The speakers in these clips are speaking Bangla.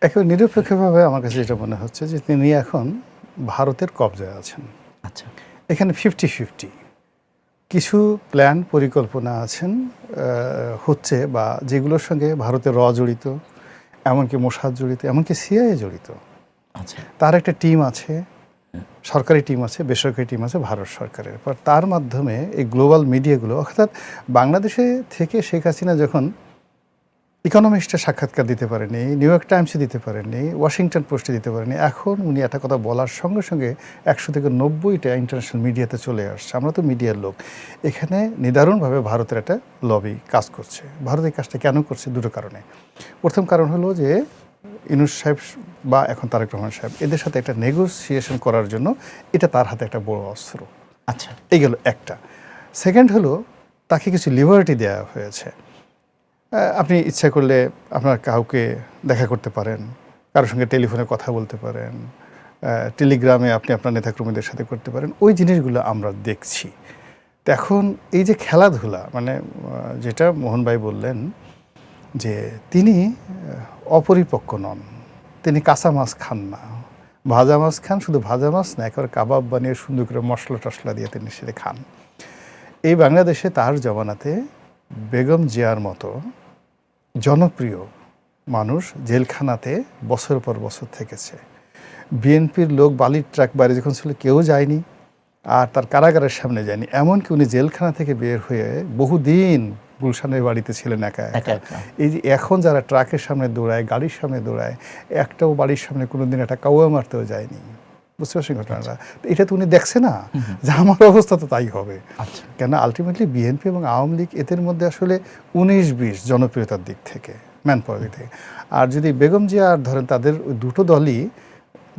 একেবারে নিরপেক্ষভাবে আমার কাছে যেটা মনে হচ্ছে যে তিনি এখন ভারতের কবজায় আছেন। আচ্ছা। এখানে 50-50 কিছু প্ল্যান পরিকল্পনা আছেন হচ্ছে বা যেগুলোর সঙ্গে ভারতের জড়িত, এমনকি মোসাদ জড়িত, এমনকি সিআইএ জড়িত। আচ্ছা। তার একটা টিম আছে, সরকারি টিম আছে, বেসরকারি টিম আছে ভারত সরকারের। পর তার মাধ্যমে এই গ্লোবাল মিডিয়াগুলো, অর্থাৎ বাংলাদেশে থেকে শেখ হাসিনা যখন ইকোনমিস্টে সাক্ষাৎকার দিতে পারেনি, নিউ ইয়র্ক টাইমসে দিতে পারেনি, ওয়াশিংটন পোস্টে দিতে পারেনি, এখন উনি একটা কথা বলার সঙ্গে সঙ্গে 100 থেকে 90টা ইন্টারন্যাশনাল মিডিয়াতে চলে আসছে। আমরা তো মিডিয়ার লোক। এখানে নিদারুণভাবে ভারতের একটা লবি কাজ করছে। ভারত এই কাজটা কেন করছে? দুটো কারণে। প্রথম কারণ হলো যে ইউনূস সাহেব বা এখন তারেক রহমান সাহেব এদের সাথে একটা নেগোসিয়েশন করার জন্য এটা তার হাতে একটা বড় অস্ত্র। আচ্ছা। এই গেল একটা। সেকেন্ড হলো তাকে কিছু লিবার্টি দেওয়া হয়েছে। আপনি ইচ্ছা করলে আপনার কাউকে দেখা করতে পারেন, কারোর সঙ্গে টেলিফোনে কথা বলতে পারেন, টেলিগ্রামে আপনি আপনার নেতাকর্মীদের সাথে করতে পারেন। ওই জিনিসগুলো আমরা দেখছি। তো এখন এই যে খেলাধুলা, মানে যেটা মোহন ভাই বললেন যে তিনি অপরিপক্ক নন, তিনি কাঁচা মাছ খান না, ভাজা মাছ খান, শুধু ভাজা মাছ না, একেবারে কাবাব বানিয়ে সুন্দর করে মশলা টশলা দিয়ে তিনি সেটা খান। এই বাংলাদেশে তার জমানাতে বেগম জিয়ার মতো জনপ্রিয় মানুষ জেলখানাতে বছর পর বছর থেকেছে। বিএনপির লোক বালির ট্রাক বাইরে যখন ছিল কেউ যায়নি, আর তার কারাগারের সামনে যায়নি। এমনকি উনি জেলখানা থেকে বের হয়ে বহুদিন গুলশানের বাড়িতে ছিলেন একা একা। এই যে এখন যারা ট্রাকের সামনে দৌড়ায়, গাড়ির সামনে দৌড়ায়, একটাও বাড়ির সামনে কোনোদিন একটা কাউয়া মারতেও যায়নি। বুঝতে পারছেন ঘটনাটা? এটা তো উনি দেখছে না যে আমার অবস্থা তো তাই হবে। কেন আলটিমেটলি বিএনপি এবং আওয়ামী লীগ এদের মধ্যে আসলে 19-20 জনপ্রিয়তার দিক থেকে, ম্যান পাওয়ার দিক থেকে। আর যদি বেগম জিয়া আর ধরেন, তাদের ওই দুটো দলই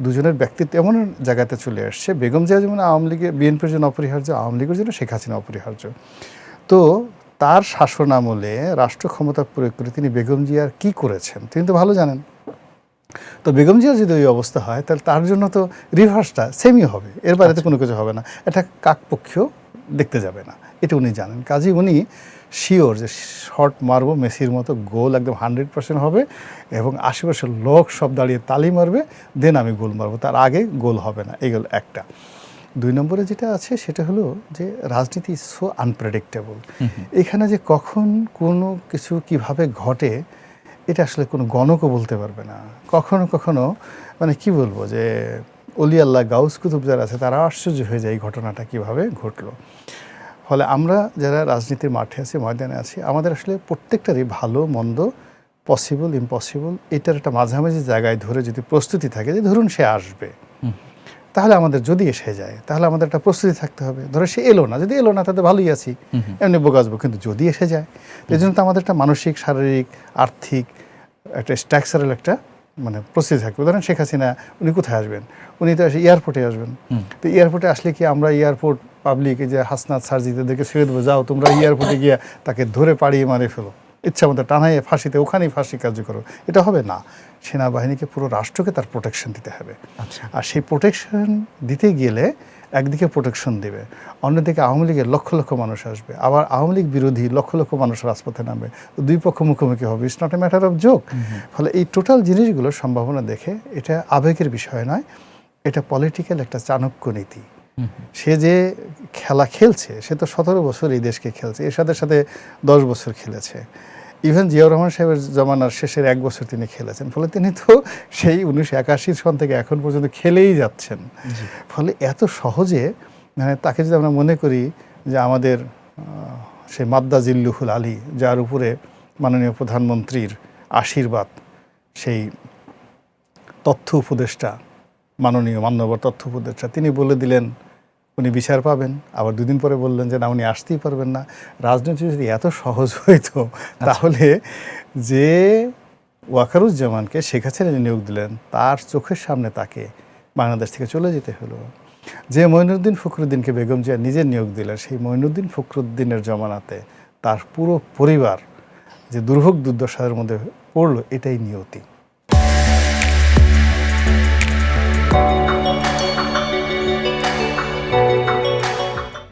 দুজনের ব্যক্তিত্ব এমন জায়গাতে চলে আসছে, বেগম জিয়া যেমন আওয়ামী লীগের বিএনপির জন্য অপরিহার্য, আওয়ামী লীগের জন্য শেখ হাসিনা অপরিহার্য। তো তার শাসন আমলে রাষ্ট্র ক্ষমতা প্রয়োগ করে তিনি বেগম জিয়ার কী করেছেন তিনি তো ভালো জানেন। তো বেগম জিয়ার যদি ওই অবস্থা হয় তাহলে তার জন্য তো রিভার্সটা সেমই হবে, এর বাইরে কোনো কিছু হবে না। এটা কাকপক্ষীয় দেখতে যাবে না, এটা উনি জানেন। কাজেই উনি শিওর যে শট মারবো মেসির মতো, গোল একদম 100% হবে এবং আশেপাশের লোক সব দাঁড়িয়ে তালি মারবে, দেন আমি গোল মারবো, তার আগে গোল হবে না। এইগুলো একটা। 2 নম্বরে যেটা আছে সেটা হলো যে রাজনীতি ইজ সো আনপ্রেডিক্টেবল। এখানে যে কখন কোনো কিছু কিভাবে ঘটে এটা আসলে কোনো গণকও বলতে পারবে না। কখনো কখনো মানে কি বলবো যে অলি আল্লাহ গাউস কুতুব যারা আছে তারা আশ্চর্য হয়ে যায় এই ঘটনাটা কীভাবে ঘটলো। ফলে আমরা যারা রাজনীতির মাঠে আছি, ময়দানে আছি, আমাদের আসলে প্রত্যেকটারই ভালো মন্দ, পসিবল ইম্পসিবল, এটার একটা মাঝামাঝি জায়গায় ধরে যদি প্রস্তুতি থাকে যে ধরুন সে আসবে, তাহলে আমাদের যদি এসে যায় তাহলে আমাদের একটা প্রস্তুতি থাকতে হবে। ধরো সে এলো না, যদি এলো না তাতে ভালোই আছি, এমনি বোগাসবো। কিন্তু যদি এসে যায়, এই জন্য তো আমাদের একটা মানসিক, শারীরিক, আর্থিক একটা স্ট্রাকচারাল একটা মানে প্রস্তুতি থাকবে। ধরেন শেখ হাসিনা উনি কোথায় আসবেন? উনি তো এয়ারপোর্টে আসবেন। তো এয়ারপোর্টে আসলে কি আমরা এয়ারপোর্ট পাবলিক যে হাসনাত সার্জিদেরকে ছেড়ে দেবো, যাও তোমরা এয়ারপোর্টে গিয়ে তাকে ধরে পাড়িয়ে মারে ফেলো, ইচ্ছা মতো টানাইয়ে ফাঁসিতে, ওখানেই ফাঁসি কার্য করো, এটা হবে না। সেনাবাহিনীকে, পুরো রাষ্ট্রকে তার প্রোটেকশন দিতে হবে। আর সেই প্রোটেকশন দিতে গেলে একদিকে প্রোটেকশন দেবে, অন্যদিকে আওয়ামী লীগের লক্ষ লক্ষ মানুষ আসবে, আবার আওয়ামী লীগ বিরোধী লক্ষ লক্ষ মানুষ রাজপথে নামবে, দুই পক্ষ মুখোমুখি হবে। It's not a matter of joke. ফলে এই টোটাল জিনিসগুলোর সম্ভাবনা দেখে এটা আবেগের বিষয় নয়, এটা পলিটিক্যাল একটা চাণক্য নীতি। সে যে খেলা খেলছে, সে তো 17 বছর এই দেশকে খেলছে, এর সাথে সাথে 10 বছর খেলেছে। ইভেন জিয়াউর রহমান সাহেবের জমানার শেষের 1 বছর তিনি খেলেছেন। ফলে তিনি তো সেই 1981 সন থেকে এখন পর্যন্ত খেলেই যাচ্ছেন। ফলে এত সহজে মানে তাকে যদি আমরা মনে করি যে আমাদের সেই মাদ্দা জিল্লুহুল আলী, যার উপরে মাননীয় প্রধানমন্ত্রীর আশীর্বাদ, সেই তথ্য উপদেষ্টা, মাননীয় মান্যবর তথ্য উপদেষ্টা, তিনি বলে দিলেন উনি বিচার পাবেন, আবার 2 দিন পরে বললেন যে না, উনি আসতেই পারবেন না। রাজনীতি যদি এত সহজ হইতো তাহলে যে ওয়াকারুজ্জামানকে শেখ হাসিনা নিয়োগ দিলেন তার চোখের সামনে তাকে বাংলাদেশ থেকে চলে যেতে হলো। যে মঈনুদ্দিন ফখরুদ্দিনকে বেগম জিয়া নিজে নিয়োগ দিলেন, সেই মঈনুদ্দিন ফখরুদ্দিনের জমানাতে তার পুরো পরিবার যে দুর্ভোগ দুর্দশার মধ্যে পড়লো, এটাই নিয়তি।